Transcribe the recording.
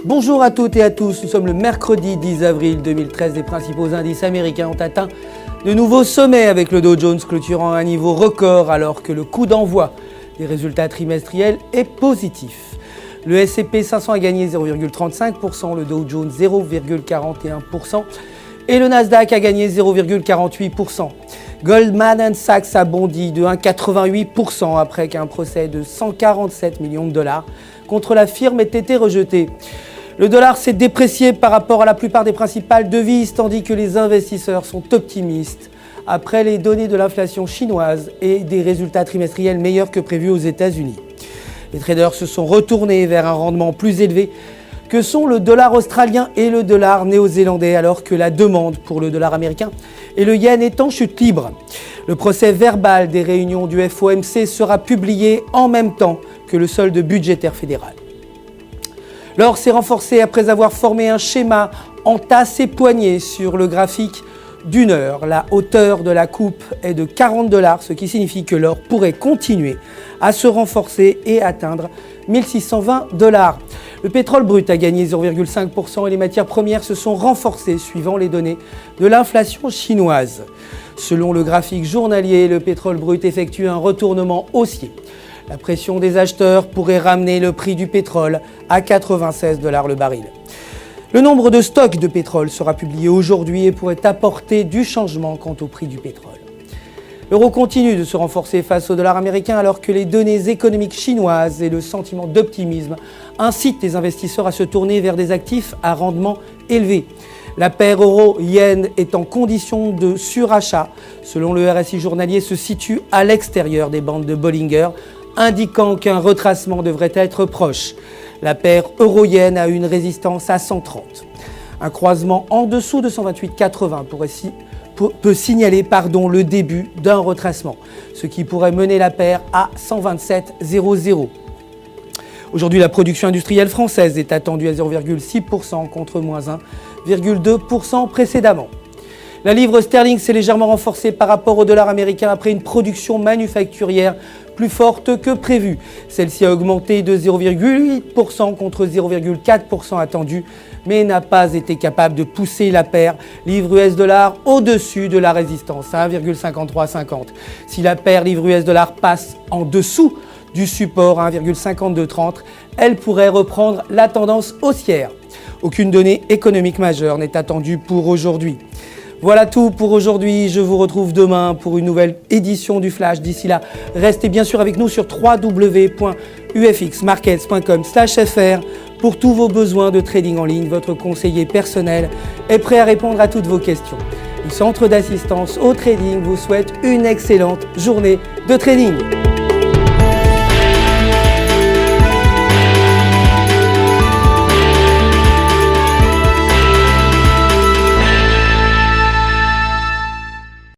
Bonjour à toutes et à tous, nous sommes le mercredi 10 avril 2013. Les principaux indices américains ont atteint de nouveaux sommets avec le Dow Jones clôturant à un niveau record alors que le coup d'envoi des résultats trimestriels est positif. Le S&P 500 a gagné 0,35%, le Dow Jones 0,41% et le Nasdaq a gagné 0,48%. Goldman Sachs a bondi de 1,88% après qu'un procès de 147 millions de dollars contre la firme ait été rejeté. Le dollar s'est déprécié par rapport à la plupart des principales devises, tandis que les investisseurs sont optimistes après les données de l'inflation chinoise et des résultats trimestriels meilleurs que prévus aux États-Unis. Les traders se sont retournés vers un rendement plus élevé que sont le dollar australien et le dollar néo-zélandais, alors que la demande pour le dollar américain et le yen est en chute libre. Le procès verbal des réunions du FOMC sera publié en même temps que le solde budgétaire fédéral. L'or s'est renforcé après avoir formé un schéma en tasse et poignée sur le graphique d'une heure. La hauteur de la coupe est de 40 $, ce qui signifie que l'or pourrait continuer à se renforcer et atteindre 1620 $. Le pétrole brut a gagné 0,5% et les matières premières se sont renforcées suivant les données de l'inflation chinoise. Selon le graphique journalier, le pétrole brut effectue un retournement haussier. La pression des acheteurs pourrait ramener le prix du pétrole à 96 $ le baril. Le nombre de stocks de pétrole sera publié aujourd'hui et pourrait apporter du changement quant au prix du pétrole. L'euro continue de se renforcer face au dollar américain alors que les données économiques chinoises et le sentiment d'optimisme incitent les investisseurs à se tourner vers des actifs à rendement élevé. La paire euro-yen est en condition de surachat. Selon le RSI journalier, se situe à l'extérieur des bandes de Bollinger, indiquant qu'un retracement devrait être proche. La paire euro-yen a une résistance à 130. Un croisement en dessous de 128,80 peut signaler le début d'un retracement, ce qui pourrait mener la paire à 127,00. Aujourd'hui, la production industrielle française est attendue à 0,6% contre moins 1,2% précédemment. La livre sterling s'est légèrement renforcée par rapport au dollar américain après une production manufacturière plus forte que prévu. Celle-ci a augmenté de 0,8% contre 0,4% attendu, mais n'a pas été capable de pousser la paire livre US-dollar au-dessus de la résistance à 1,5350. Si la paire livre US-dollar passe en dessous du support à 1,5230, elle pourrait reprendre la tendance haussière. Aucune donnée économique majeure n'est attendue pour aujourd'hui. Voilà tout pour aujourd'hui. Je vous retrouve demain pour une nouvelle édition du Flash. D'ici là, restez bien sûr avec nous sur www.ufxmarkets.com/fr pour tous vos besoins de trading en ligne. Votre conseiller personnel est prêt à répondre à toutes vos questions. Le centre d'assistance au trading vous souhaite une excellente journée de trading.